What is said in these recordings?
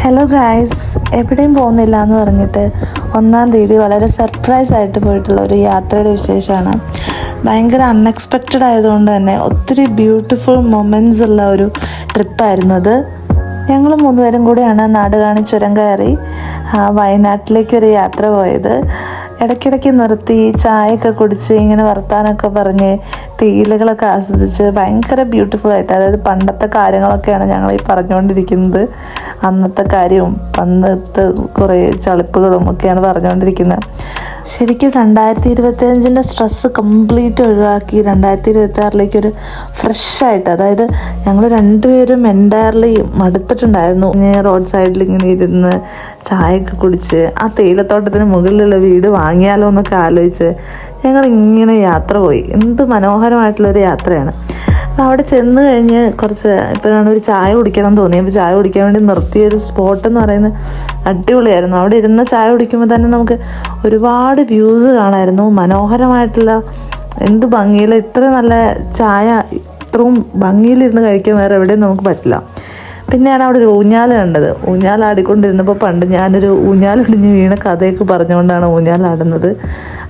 Hello guys, എവിടെയും പോകുന്നില്ല എന്ന് പറഞ്ഞിട്ട് 1-ാം തീയതി വളരെ സർപ്രൈസ് ആയിട്ട് പോയിട്ടുള്ള ഒരു യാത്രയുടെ വിശേഷമാണ്. ഭയങ്കര അൺഎക്സ്പെക്റ്റഡ് ആയതുകൊണ്ട് തന്നെ ഒത്തിരി ബ്യൂട്ടിഫുൾ മൊമെൻറ്റ്സ് ഉള്ള ഒരു ട്രിപ്പായിരുന്നു അത്. ഞങ്ങൾ 3 പേരും കൂടിയാണ് നാടുകാണി ചുരം കയറി വയനാട്ടിലേക്കൊരു യാത്ര പോയത്. ഇടയ്ക്കിടയ്ക്ക് നിർത്തി ചായയൊക്കെ കുടിച്ച് ഇങ്ങനെ വർത്താനമൊക്കെ പറഞ്ഞ് തേയിലകളൊക്കെ ആസ്വദിച്ച് ഭയങ്കര ബ്യൂട്ടിഫുള്ളായിട്ട്, അതായത് പണ്ടത്തെ കാര്യങ്ങളൊക്കെയാണ് ഞങ്ങൾ ഈ പറഞ്ഞുകൊണ്ടിരിക്കുന്നത്. അന്നത്തെ കാര്യവും അന്നത്തെ കുറേ ചളിപ്പുകളും ഒക്കെയാണ് പറഞ്ഞുകൊണ്ടിരിക്കുന്നത്. ശരിക്കും 2025 സ്ട്രെസ്സ് കംപ്ലീറ്റ് ഒഴിവാക്കി 2026 ഫ്രഷായിട്ട്, അതായത് ഞങ്ങൾ രണ്ടുപേരും എൻറ്റയർലി മടുത്തിട്ടുണ്ടായിരുന്നു. റോഡ് സൈഡിൽ ഇങ്ങനെ ഇരുന്ന് ചായയൊക്കെ കുടിച്ച് ആ തേയിലത്തോട്ടത്തിന് മുകളിലുള്ള വീട് വാങ്ങിയാലോ എന്നൊക്കെ ആലോചിച്ച് ഞങ്ങൾ ഇങ്ങനെ യാത്ര പോയി. എന്ത് മനോഹരമായിട്ടുള്ളൊരു യാത്രയാണ്. അപ്പോൾ അവിടെ ചെന്ന് കഴിഞ്ഞ് ഇപ്പോഴാണ് ഒരു ചായ കുടിക്കണം തോന്നി. അപ്പോൾ ചായ കുടിക്കാൻ വേണ്ടി നിർത്തിയൊരു സ്പോട്ട് എന്ന് പറയുന്നത് അടിപൊളിയായിരുന്നു. അവിടെ ഇരുന്ന് ചായ കുടിക്കുമ്പോൾ തന്നെ നമുക്ക് ഒരുപാട് വ്യൂസ് കാണാമായിരുന്നു. മനോഹരമായിട്ടുള്ള, എന്ത് ഭംഗിയിൽ, ഇത്ര നല്ല ചായ ഇത്രയും ഭംഗിയിലിരുന്ന് കഴിക്കാൻ വേറെ എവിടെയും നമുക്ക് പറ്റില്ല. പിന്നെയാണ് അവിടെ ഒരു ഊഞ്ഞാൽ കണ്ടത്. ഊഞ്ഞാലാടിക്കൊണ്ടിരുന്നപ്പോൾ പണ്ട് ഞാനൊരു ഊഞ്ഞാലൊടിഞ്ഞ് വീണ കഥയൊക്കെ പറഞ്ഞുകൊണ്ടാണ് ഊഞ്ഞാലാടുന്നത്.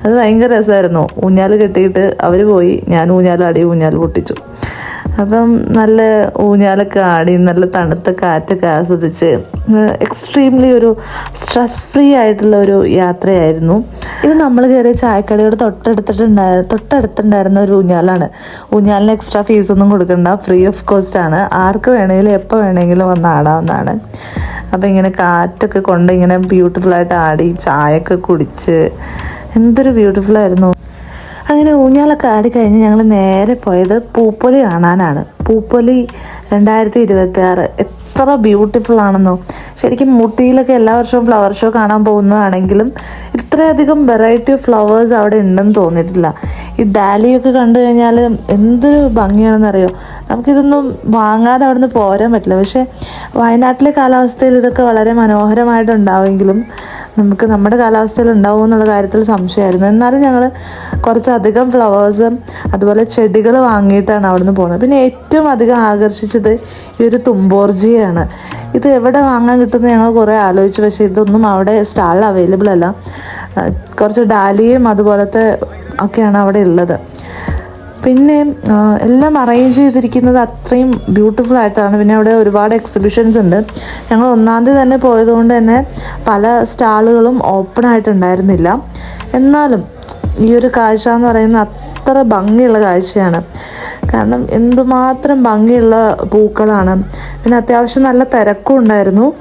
അത് ഭയങ്കര രസമായിരുന്നു. ഊഞ്ഞാൽ കെട്ടിയിട്ട് അവർ പോയി, ഞാൻ ഊഞ്ഞാലാടി, ഊഞ്ഞാൽ പൊട്ടിച്ചു. അപ്പം നല്ല ഊഞ്ഞാലൊക്കെ ആടി നല്ല തണുത്ത കാറ്റൊക്കെ ആസ്വദിച്ച് എക്സ്ട്രീംലി ഒരു സ്ട്രെസ് ഫ്രീ ആയിട്ടുള്ള ഒരു യാത്രയായിരുന്നു ഇത്. നമ്മൾ കയറിയ ചായക്കടയോട് തൊട്ടടുത്തുണ്ടായിരുന്ന ഒരു ഊഞ്ഞാലാണ്. ഊഞ്ഞാലിന് എക്സ്ട്രാ ഫീസൊന്നും കൊടുക്കണ്ട, ഫ്രീ ഓഫ് കോസ്റ്റ് ആണ്. ആർക്ക് വേണമെങ്കിലും എപ്പോൾ വേണമെങ്കിലും വന്ന് ആടാവുന്നതാണ്. അപ്പോൾ ഇങ്ങനെ കാറ്റൊക്കെ കൊണ്ട് ഇങ്ങനെ ബ്യൂട്ടിഫുള്ളായിട്ട് ആടി ചായയൊക്കെ കുടിച്ച് എന്തൊരു ബ്യൂട്ടിഫുള്ളായിരുന്നു. അങ്ങനെ ഊഞ്ഞാലൊക്കെ ആടിക്കഴിഞ്ഞ് ഞങ്ങൾ നേരെ പോയത് പൂപ്പൊലി കാണാനാണ്. പൂപ്പൊലി 2026 എത്ര ബ്യൂട്ടിഫുൾ ആണെന്നോ. ശരിക്കും ഊട്ടിയിലൊക്കെ എല്ലാ വർഷവും ഫ്ലവർ ഷോ കാണാൻ പോകുന്നതാണെങ്കിലും ഇത്രയധികം വെറൈറ്റി ഓഫ് ഫ്ലവേഴ്സ് അവിടെ ഉണ്ടെന്ന് തോന്നിയിട്ടില്ല. ഈ ഡാലിയൊക്കെ കണ്ടു കഴിഞ്ഞാൽ എന്തൊരു ഭംഗിയാണെന്നറിയോ. നമുക്കിതൊന്നും വാങ്ങാതെ അവിടെ നിന്ന് പോരാൻ പറ്റില്ല. പക്ഷേ വയനാട്ടിലെ കാലാവസ്ഥയിൽ ഇതൊക്കെ വളരെ മനോഹരമായിട്ടുണ്ടാവുമെങ്കിലും നമുക്ക് നമ്മുടെ കാലാവസ്ഥയിൽ ഉണ്ടാവും എന്നുള്ള കാര്യത്തിൽ സംശയമായിരുന്നു. എന്നാലും ഞങ്ങൾ കുറച്ചധികം ഫ്ലവേഴ്സും അതുപോലെ ചെടികൾ വാങ്ങിയിട്ടാണ് അവിടെ നിന്ന് പോകുന്നത്. പിന്നെ ഏറ്റവും അധികം ആകർഷിച്ചത് ഈ ഒരു തുമ്പോർജിയാണ്. ഇത് എവിടെ വാങ്ങാൻ കിട്ടുമെന്ന് ഞങ്ങൾ കുറേ ആലോചിച്ചു. പക്ഷേ ഇതൊന്നും അവിടെ സ്റ്റാളിൽ അവൈലബിൾ അല്ല. കുറച്ച് ഡാലിയും അതുപോലത്തെ ഒക്കെയാണ് അവിടെ ഉള്ളത്. പിന്നെ എല്ലാം അറേഞ്ച് ചെയ്തിരിക്കുന്നത് അത്രയും ബ്യൂട്ടിഫുൾ ആയിട്ടാണ്. പിന്നെ അവിടെ ഒരുപാട് എക്സിബിഷൻസ് ഉണ്ട്. ഞങ്ങൾ 1-ാം തീയതി തന്നെ പോയതുകൊണ്ട് തന്നെ പല സ്റ്റാളുകളും ഓപ്പൺ ആയിട്ടുണ്ടായിരുന്നില്ല. എന്നാലും ഈ ഒരു കാഴ്ച എന്ന് പറയുന്നത് അത്ര ഭംഗിയുള്ള കാഴ്ചയാണ്. കാരണം എന്തുമാത്രം ഭംഗിയുള്ള പൂക്കളാണ്. പിന്നെ അത്യാവശ്യം നല്ല തിരക്കും ഉണ്ടായിരുന്നു.